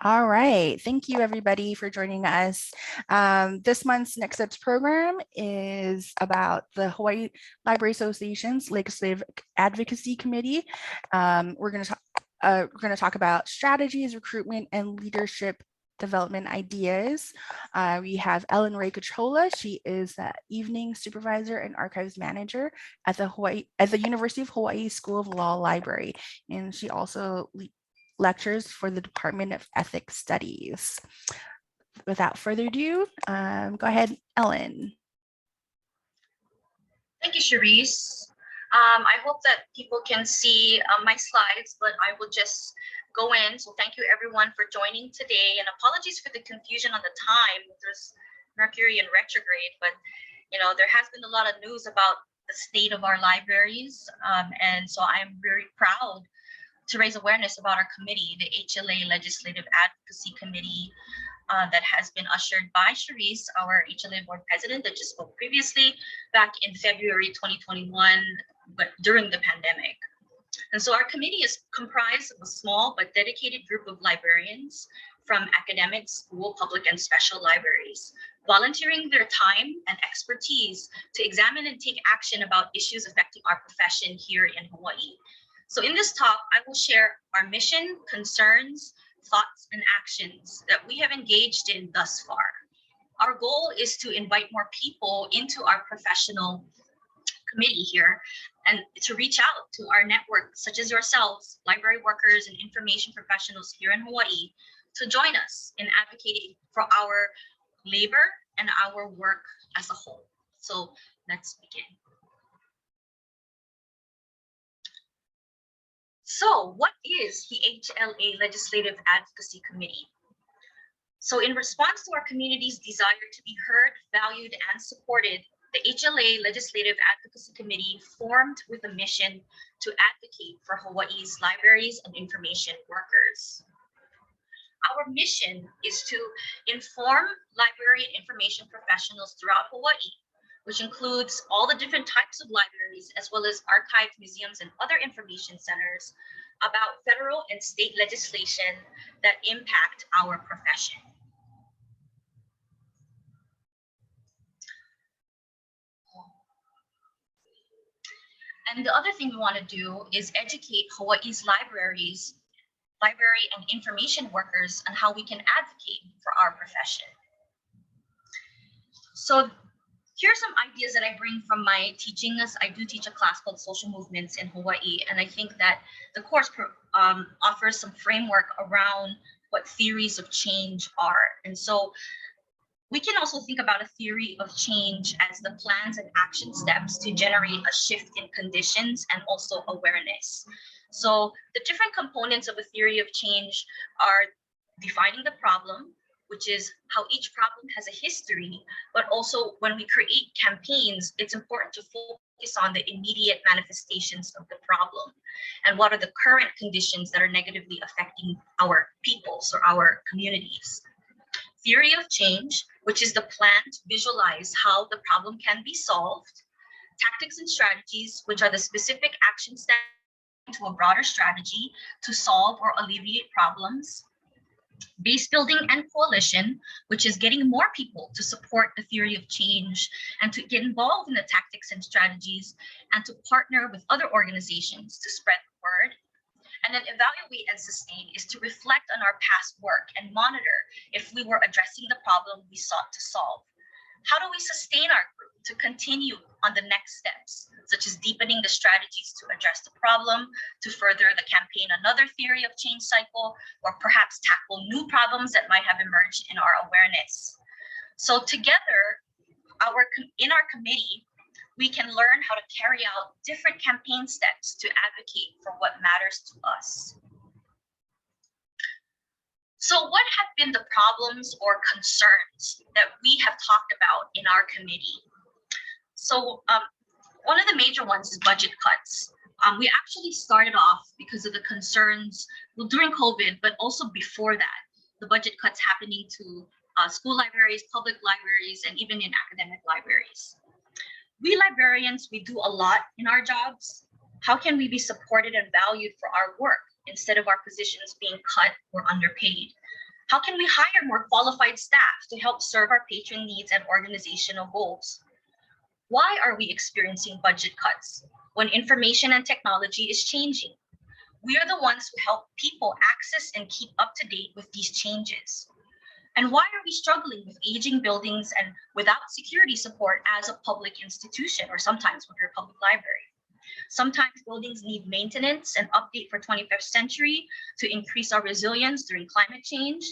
All right. Thank you, everybody, for joining us. This month's Next Steps program is about the Hawaii Library Association's Legislative Advocacy Committee. We're going to talk about strategies, recruitment, and leadership development ideas. We have Ellen Ray Cachola. She is the evening supervisor and archives manager at the University of Hawaii School of Law Library, and she also lectures for the Department of Ethics Studies. Without further ado, go ahead, Ellen. Thank you, Cherise. I hope that people can see my slides, but I will just go in. So thank you everyone for joining today, and apologies for the confusion on the time. There's Mercury in retrograde, but there has been a lot of news about the state of our libraries, and so I'm very proud to raise awareness about our committee, the HLA Legislative Advocacy Committee, that has been ushered by Cherise, our HLA board president that just spoke previously, back in February 2021, but during the pandemic. And so our committee is comprised of a small but dedicated group of librarians from academic, school, public, and special libraries, volunteering their time and expertise to examine and take action about issues affecting our profession here in Hawaii. So in this talk, I will share our mission, concerns, thoughts, and actions that we have engaged in thus far. Our goal is to invite more people into our professional committee here and to reach out to our network, such as yourselves, library workers and information professionals here in Hawaii, to join us in advocating for our labor and our work as a whole. So let's begin. So what is the HLA Legislative Advocacy Committee? So in response to our community's desire to be heard, valued, and supported, the HLA Legislative Advocacy Committee formed with a mission to advocate for Hawaii's libraries and information workers. Our mission is to inform library and information professionals throughout Hawaii, which includes all the different types of libraries, as well as archives, museums, and other information centers, about federal and state legislation that impact our profession. And the other thing we want to do is educate Hawaii's library and information workers on how we can advocate for our profession. So here are some ideas that I bring from my teaching. I do teach a class called Social Movements in Hawaii, and I think that the course offers some framework around what theories of change are. And so we can also think about a theory of change as the plans and action steps to generate a shift in conditions and also awareness. So the different components of a theory of change are defining the problem, which is how each problem has a history, but also when we create campaigns, it's important to focus on the immediate manifestations of the problem and what are the current conditions that are negatively affecting our peoples or our communities. Theory of change, which is the plan to visualize how the problem can be solved. Tactics and strategies, which are the specific action steps to a broader strategy to solve or alleviate problems. Base building and coalition, which is getting more people to support the theory of change and to get involved in the tactics and strategies and to partner with other organizations to spread the word. And then evaluate and sustain is to reflect on our past work and monitor if we were addressing the problem we sought to solve. How do we sustain our group to continue on the next steps, such as deepening the strategies to address the problem, to further the campaign another theory of change cycle, or perhaps tackle new problems that might have emerged in our awareness. So together, in our committee, we can learn how to carry out different campaign steps to advocate for what matters to us. So what have been the problems or concerns that we have talked about in our committee? So one of the major ones is budget cuts. We actually started off because of the concerns, well, during COVID, but also before that, the budget cuts happening to school libraries, public libraries, and even in academic libraries. We librarians, we do a lot in our jobs. How can we be supported and valued for our work instead of our positions being cut or underpaid? How can we hire more qualified staff to help serve our patron needs and organizational goals? Why are we experiencing budget cuts when information and technology is changing? We are the ones who help people access and keep up to date with these changes. And why are we struggling with aging buildings and without security support as a public institution, or sometimes with your public library? Sometimes buildings need maintenance and update for 21st century to increase our resilience during climate change.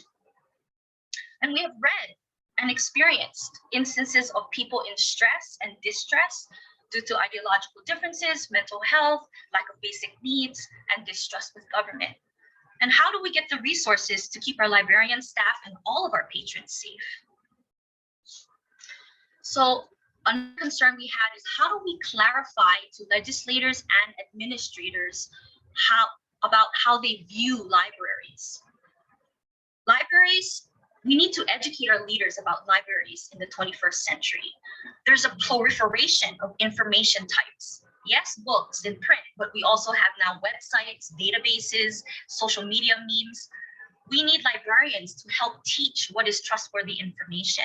And we have read and experienced instances of people in stress and distress due to ideological differences, mental health, lack of basic needs, and distrust with government. And how do we get the resources to keep our librarian staff and all of our patrons safe? So another concern we had is, how do we clarify to legislators and administrators about how they view libraries? Libraries, we need to educate our leaders about libraries in the 21st century. There's a proliferation of information types. Yes, books in print, but we also have now websites, databases, social media memes. We need librarians to help teach what is trustworthy information.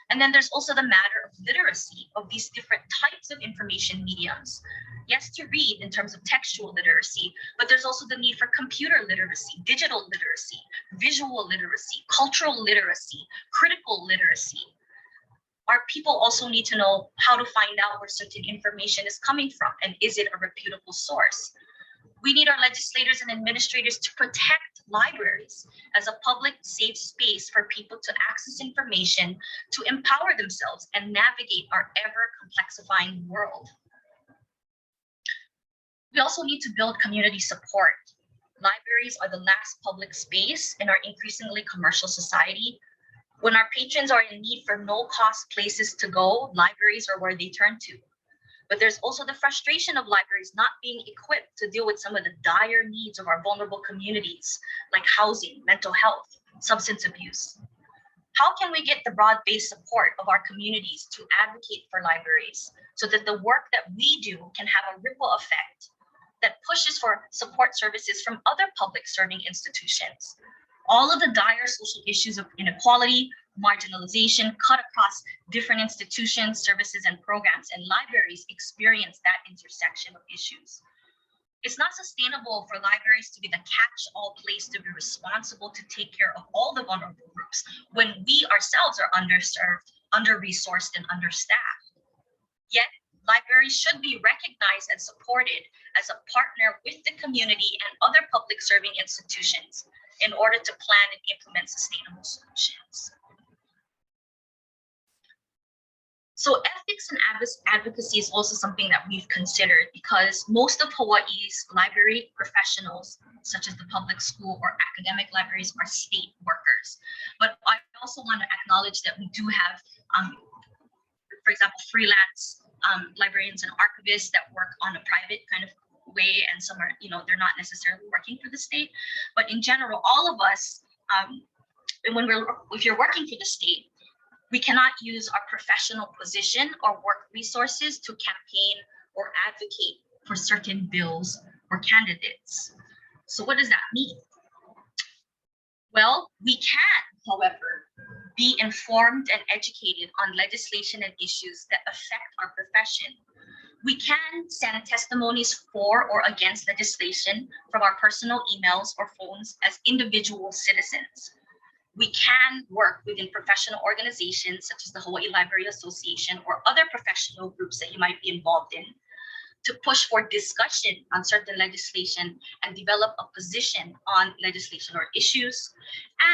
And then there's also the matter of literacy of these different types of information mediums. Yes, to read in terms of textual literacy, but there's also the need for computer literacy, digital literacy, visual literacy, cultural literacy, critical literacy. Our people also need to know how to find out where certain information is coming from, and is it a reputable source? We need our legislators and administrators to protect libraries as a public, safe space for people to access information, to empower themselves and navigate our ever-complexifying world. We also need to build community support. Libraries are the last public space in our increasingly commercial society. When our patrons are in need for no-cost places to go, libraries are where they turn to. But there's also the frustration of libraries not being equipped to deal with some of the dire needs of our vulnerable communities, like housing, mental health, substance abuse. How can we get the broad-based support of our communities to advocate for libraries so that the work that we do can have a ripple effect that pushes for support services from other public serving institutions? All of the dire social issues of inequality, marginalization cut across different institutions, services, and programs, and libraries experience that intersection of issues. It's not sustainable for libraries to be the catch-all place to be responsible to take care of all the vulnerable groups when we ourselves are underserved, under-resourced, and understaffed. Yet, libraries should be recognized and supported as a partner with the community and other public serving institutions in order to plan and implement sustainable solutions. So ethics and advocacy is also something that we've considered, because most of Hawaii's library professionals, such as the public school or academic libraries, are state workers. But I also want to acknowledge that we do have, for example, freelance librarians and archivists that work on a private kind of way, and some are, they're not necessarily working for the state. But in general, all of us, if you're working for the state, we cannot use our professional position or work resources to campaign or advocate for certain bills or candidates. So what does that mean? Well, we can, however, be informed and educated on legislation and issues that affect our profession. We can send testimonies for or against legislation from our personal emails or phones as individual citizens. We can work within professional organizations such as the Hawaii Library Association or other professional groups that you might be involved in to push for discussion on certain legislation and develop a position on legislation or issues.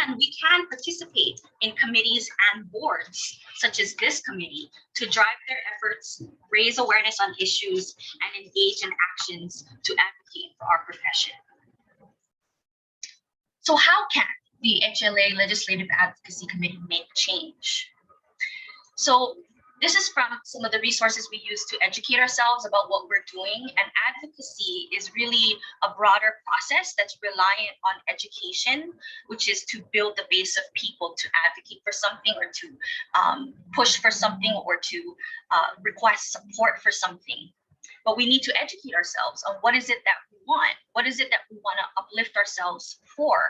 And we can participate in committees and boards, such as this committee, to drive their efforts, raise awareness on issues, and engage in actions to advocate for our profession. So how can the HLA Legislative Advocacy Committee make change? So this is from some of the resources we use to educate ourselves about what we're doing. And advocacy is really a broader process that's reliant on education, which is to build the base of people to advocate for something, or to push for something, or to request support for something. But we need to educate ourselves on what is it that we want? What is it that we want to uplift ourselves for?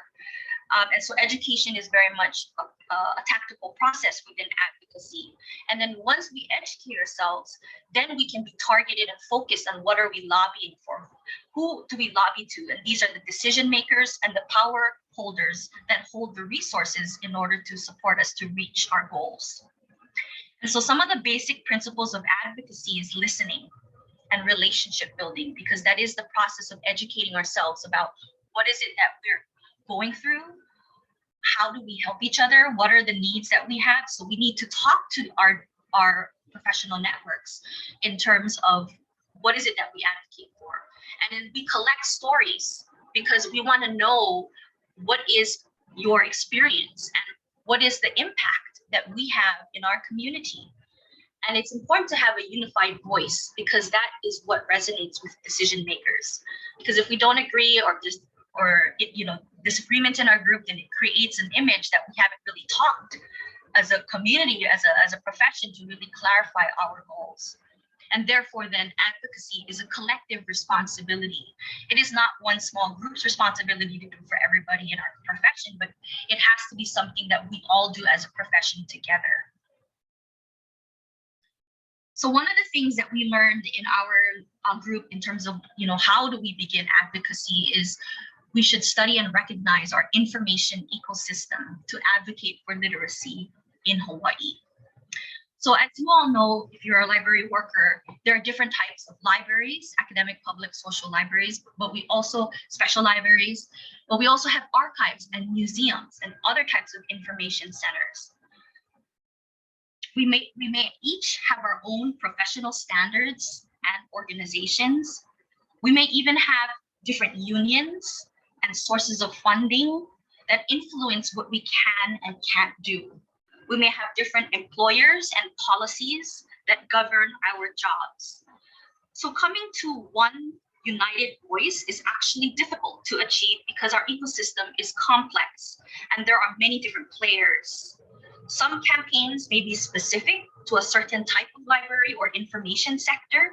And so education is very much a tactical process within advocacy. And then once we educate ourselves, then we can be targeted and focused on what are we lobbying for? Who do we lobby to? And these are the decision makers and the power holders that hold the resources in order to support us to reach our goals. And so some of the basic principles of advocacy is listening and relationship building, because that is the process of educating ourselves about what is it that we're going through, how do we help each other, what are the needs that we have. So we need to talk to our professional networks in terms of what is it that we advocate for. And then we collect stories because we want to know what is your experience and what is the impact that we have in our community. And it's important to have a unified voice because that is what resonates with decision makers. Because if we don't agree or disagreement in our group, then it creates an image that we haven't really talked as a community, as a profession, to really clarify our goals. And therefore, then advocacy is a collective responsibility. It is not one small group's responsibility to do for everybody in our profession, but it has to be something that we all do as a profession together. So one of the things that we learned in our group in terms of, how do we begin advocacy is we should study and recognize our information ecosystem to advocate for literacy in Hawaii. So as you all know, if you're a library worker, there are different types of libraries, academic, public, social libraries, but we also special libraries, but we also have archives and museums and other types of information centers. We may each have our own professional standards and organizations. We may even have different unions and sources of funding that influence what we can and can't do. We may have different employers and policies that govern our jobs. So coming to one united voice is actually difficult to achieve because our ecosystem is complex and there are many different players. Some campaigns may be specific to a certain type of library or information sector.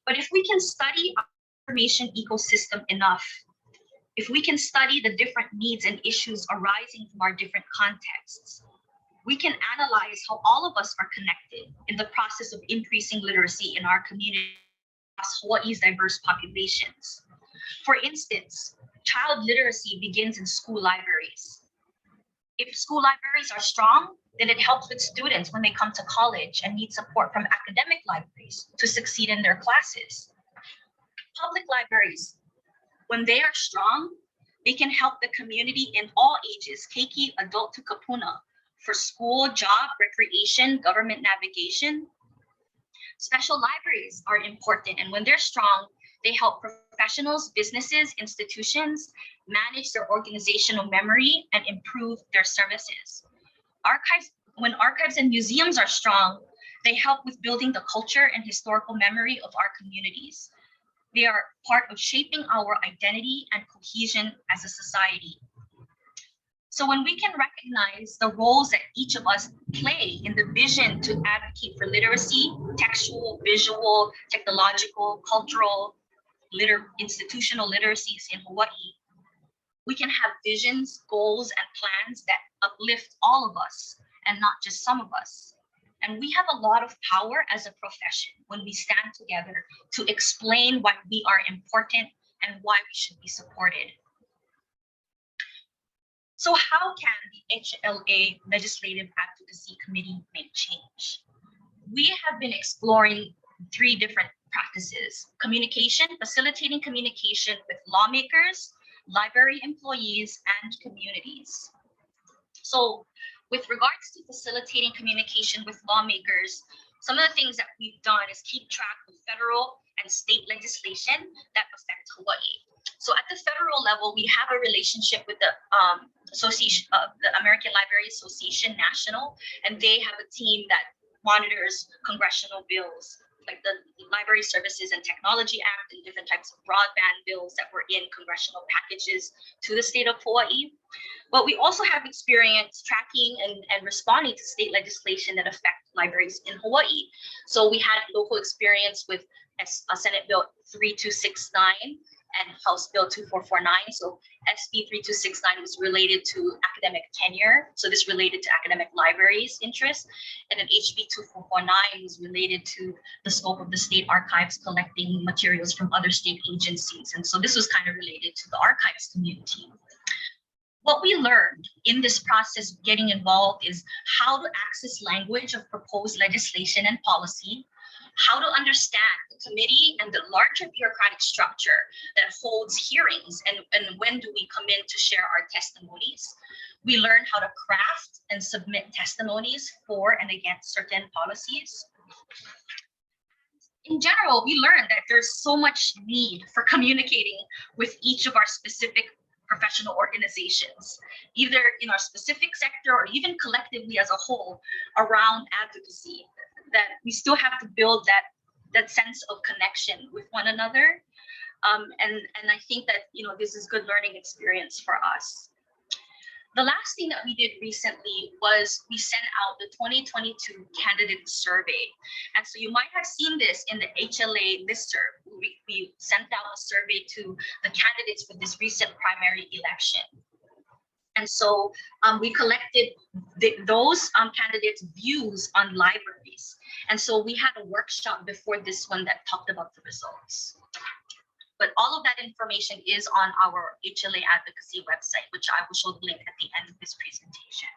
But if we can study our information ecosystem enough, if we can study the different needs and issues arising from our different contexts, we can analyze how all of us are connected in the process of increasing literacy in our community across Hawaii's diverse populations. For instance, child literacy begins in school libraries. If school libraries are strong, then it helps with students when they come to college and need support from academic libraries to succeed in their classes. Public libraries, when they are strong, they can help the community in all ages, keiki, adult to kapuna, for school, job, recreation, government navigation. Special libraries are important, and when they're strong, they help professionals, businesses, institutions manage their organizational memory and improve their services. When archives and museums are strong, they help with building the culture and historical memory of our communities. They are part of shaping our identity and cohesion as a society. So when we can recognize the roles that each of us play in the vision to advocate for literacy, textual, visual, technological, cultural, institutional literacies in Hawaii, we can have visions, goals, and plans that uplift all of us and not just some of us. And we have a lot of power as a profession when we stand together to explain why we are important and why we should be supported. So how can the HLA Legislative Advocacy Committee make change? We have been exploring 3 different practices: communication, facilitating communication with lawmakers, library employees, and communities. So with regards to facilitating communication with lawmakers, some of the things that we've done is keep track of federal and state legislation that affect Hawaii. So at the federal level, we have a relationship with the association, the American Library Association National, and they have a team that monitors congressional bills like the Library Services and Technology Act and different types of broadband bills that were in congressional packages to the state of Hawaii. But we also have experience tracking and responding to state legislation that affect libraries in Hawaii. So we had local experience with Senate Bill 3269 and House Bill 2449. So SB 3269 was related to academic tenure. So this related to academic libraries' interests. And then HB 2449 was related to the scope of the state archives collecting materials from other state agencies. And so this was kind of related to the archives community. What we learned in this process of getting involved is how to access language of proposed legislation and policy, how to understand the committee and the larger bureaucratic structure that holds hearings, and when do we come in to share our testimonies. We learned how to craft and submit testimonies for and against certain policies. In general, we learned that there's so much need for communicating with each of our specific professional organizations, either in our specific sector or even collectively as a whole around advocacy, that we still have to build that sense of connection with one another. And I think that, this is good learning experience for us. The last thing that we did recently was we sent out the 2022 candidate survey. And so you might have seen this in the HLA listserv. We sent out a survey to the candidates for this recent primary election. And so we collected those candidates' views on libraries. And so we had a workshop before this one that talked about the results. But all of that information is on our HLA advocacy website, which I will show the link at the end of this presentation.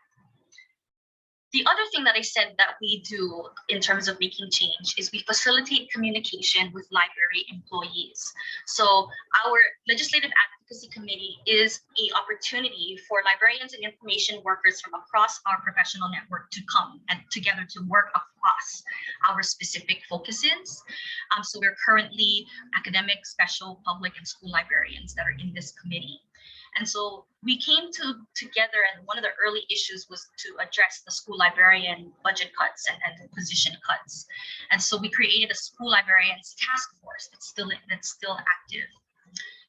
The other thing that I said that we do in terms of making change is we facilitate communication with library employees. So our legislative advocacy committee is an opportunity for librarians and information workers from across our professional network to come and together to work across our specific focuses. So we're currently academic, special, public, and school librarians that are in this committee. And so we came together, and one of the early issues was to address the school librarian budget cuts and position cuts. And so we created a school librarians task force that's still active.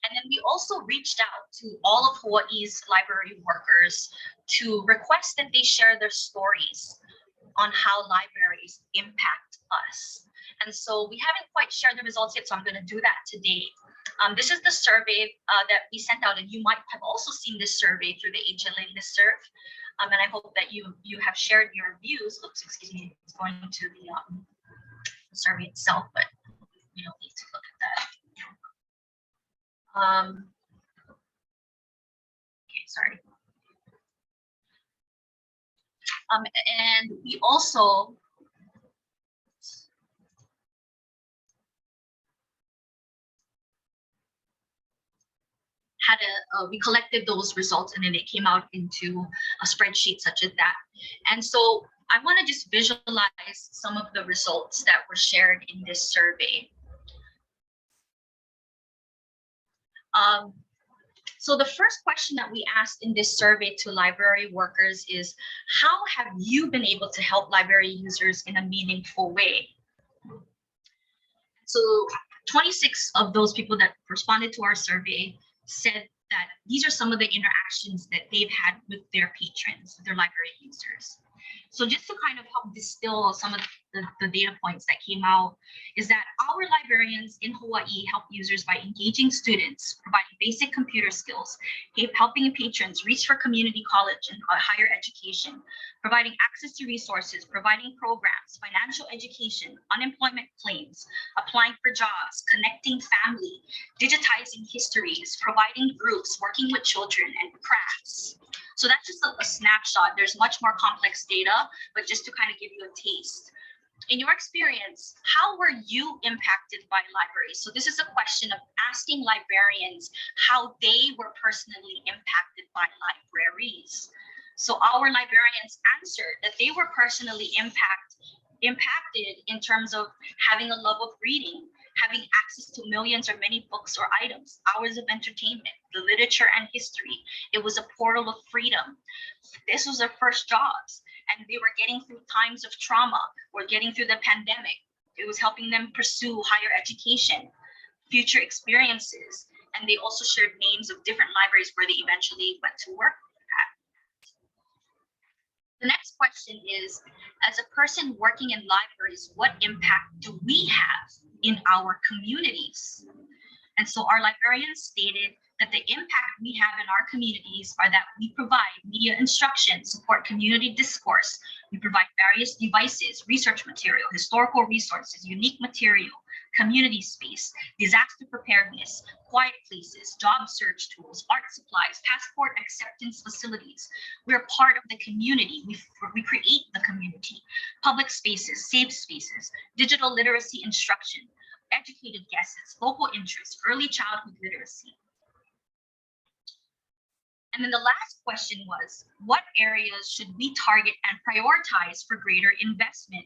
And then we also reached out to all of Hawaii's library workers to request that they share their stories on how libraries impact us. And so we haven't quite shared the results yet, so I'm going to do that today. This is the survey that we sent out, and you might have also seen this survey through the HLA listserv. And I hope that you have shared your views. Oops, excuse me, it's going to the survey itself, but we don't need to look at that. Okay, sorry. And we also we collected those results, and then it came out into a spreadsheet such as that. And so I want to just visualize some of the results that were shared in this survey. So the first question that we asked in this survey to library workers is, how have you been able to help library users in a meaningful way? So 26 of those people that responded to our survey said that these are some of the interactions that they've had with their patrons, their library users. So just to kind of help distill some of the data points that came out is that our librarians in Hawaii help users by engaging students, providing basic computer skills, helping patrons reach for community college and higher education, providing access to resources, providing programs, financial education, unemployment claims, applying for jobs, connecting family, digitizing histories, providing groups, working with children, and crafts. So that's just a snapshot. There's much more complex data, but just to kind of give you a taste. In your experience, how were you impacted by libraries? So this is a question of asking librarians how they were personally impacted by libraries. So our librarians answered that they were personally impacted in terms of having a love of reading, having access to millions or many books or items, hours of entertainment, the literature and history. It was a portal of freedom. This was their first jobs, and they were getting through times of trauma or getting through the pandemic. It was helping them pursue higher education, future experiences, and they also shared names of different libraries where they eventually went to work at. The next question is, as a person working in libraries, what impact do we have in our communities? And so our librarians stated that the impact we have in our communities are that we provide media instruction, support community discourse, we provide various devices, research material, historical resources, unique material, community space, disaster preparedness, quiet places, job search tools, art supplies, passport acceptance facilities. We're part of the community. We create the community, public spaces, safe spaces, digital literacy instruction, educated guesses, local interests, early childhood literacy. And then the last question was, what areas should we target and prioritize for greater investment?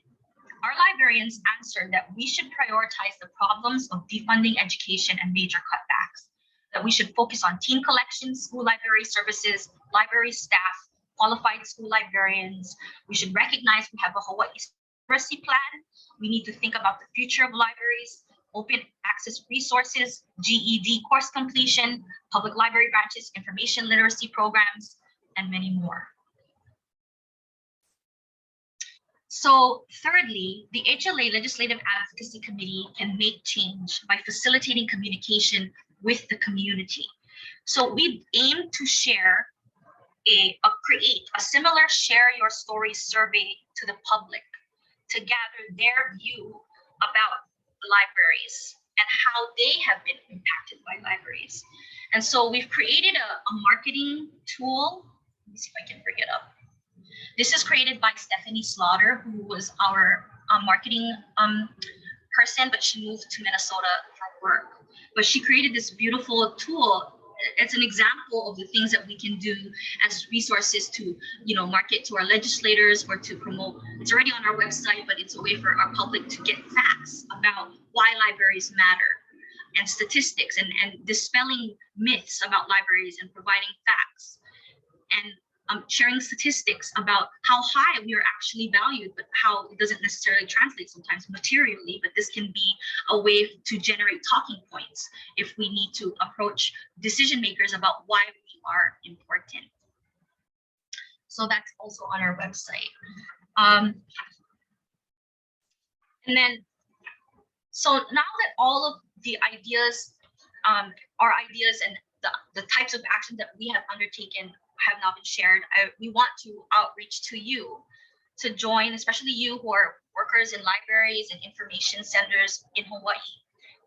Our librarians answered that we should prioritize the problems of defunding education and major cutbacks, that we should focus on team collections, school library services, library staff, qualified school librarians. We should recognize we have a Hawaii literacy plan. We need to think about the future of libraries, open access resources, GED course completion, public library branches, information literacy programs, and many more. So thirdly, the HLA Legislative Advocacy Committee can make change by facilitating communication with the community. So we aim to share create a similar share your story survey to the public to gather their view about libraries and how they have been impacted by libraries. And so we've created a marketing tool. Let me see if I can bring it up. This is created by Stephanie Slaughter, who was our marketing person, but she moved to Minnesota for work. But she created this beautiful tool. It's an example of the things that we can do as resources to, market to our legislators or to promote. It's already on our website, but it's a way for our public to get facts about why libraries matter and statistics and dispelling myths about libraries and providing facts and sharing statistics about how high we are actually valued, but how it doesn't necessarily translate sometimes materially, but this can be a way to generate talking points if we need to approach decision makers about why we are important. So that's also on our website. And then, so now that all of the ideas, our ideas and the types of action that we have undertaken have now been shared, we want to outreach to you to join, especially you who are workers in libraries and information centers in Hawaii.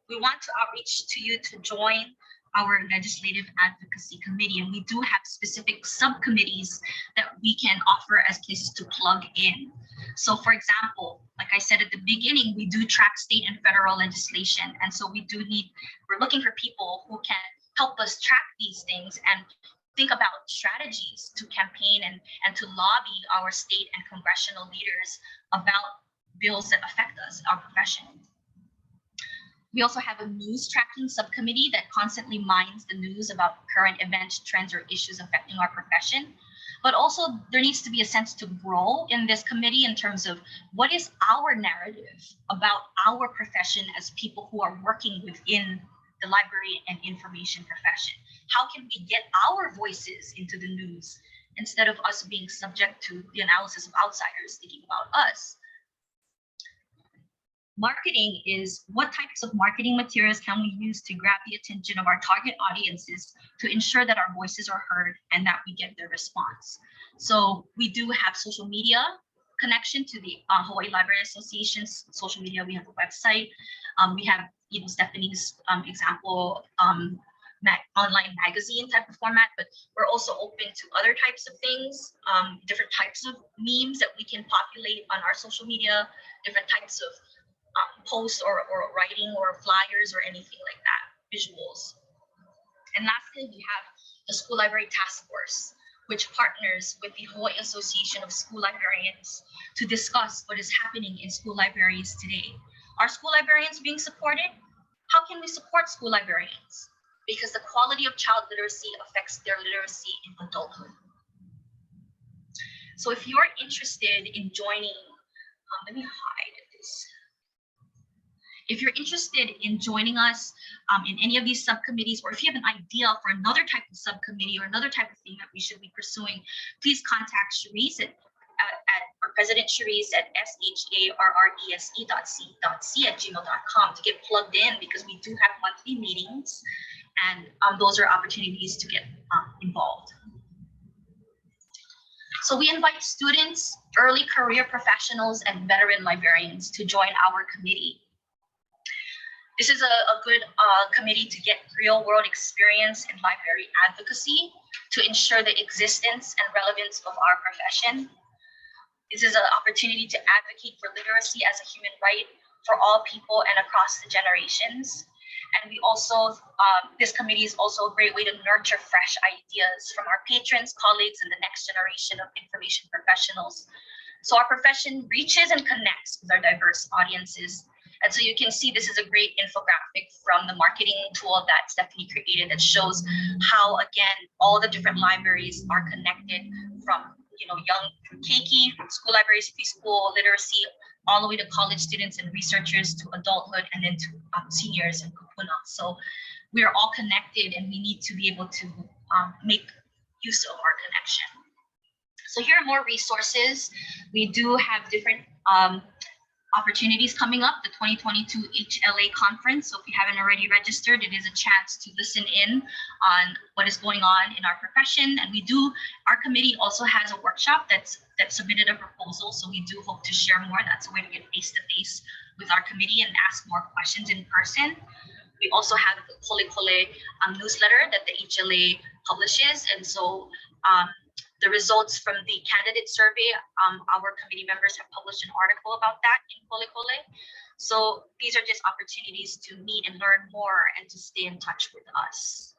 We want to outreach to you to join our Legislative Advocacy Committee, and we do have specific subcommittees that we can offer as places to plug in. So for example, like I said at the beginning, we do track state and federal legislation, and so we're looking for people who can help us track these things and think about strategies to campaign and to lobby our state and congressional leaders about bills that affect us, our profession. We also have a news tracking subcommittee that constantly mines the news about current events, trends, or issues affecting our profession. But also there needs to be a sense to grow in this committee in terms of what is our narrative about our profession as people who are working within the library and information profession. How can we get our voices into the news instead of us being subject to the analysis of outsiders thinking about us? Marketing is what types of marketing materials can we use to grab the attention of our target audiences to ensure that our voices are heard and that we get their response. So we do have social media connection to the Hawaii Library Association's social media. We have a website. We have Stephanie's example online magazine type of format, but we're also open to other types of things, different types of memes that we can populate on our social media, different types of posts or writing or flyers or anything like that, visuals. And lastly, we have the School Library Task Force, which partners with the Hawaii Association of School Librarians to discuss what is happening in school libraries today. Are school librarians being supported? How can we support school librarians? Because the quality of child literacy affects their literacy in adulthood. So if you're interested in joining, let me hide this. If you're interested in joining us in any of these subcommittees, or if you have an idea for another type of subcommittee or another type of thing that we should be pursuing, please contact Sharice or President Cherise at sharrese.c.gmail.com to get plugged in, because we do have monthly meetings, and those are opportunities to get involved. So we invite students, early career professionals, and veteran librarians to join our committee. This is a good committee to get real world experience in library advocacy to ensure the existence and relevance of our profession. This is an opportunity to advocate for literacy as a human right for all people and across the generations. And we also, this committee is also a great way to nurture fresh ideas from our patrons, colleagues, and the next generation of information professionals. So our profession reaches and connects with our diverse audiences. And so you can see this is a great infographic from the marketing tool that Stephanie created that shows how, again, all the different libraries are connected from, young keiki, school libraries, preschool, literacy, all the way to college students and researchers, to adulthood, and then to seniors and kupuna. So we are all connected, and we need to be able to make use of our connection. So here are more resources. We do have different opportunities coming up, the 2022 HLA conference. So if you haven't already registered, it is a chance to listen in on what is going on in our profession. And our committee also has a workshop that submitted a proposal. So we do hope to share more. That's a way to get face-to-face with our committee and ask more questions in person. We also have the Kole Kole newsletter that the HLA publishes. And so the results from the candidate survey, our committee members have published an article about that in Kole Kole. So these are just opportunities to meet and learn more and to stay in touch with us.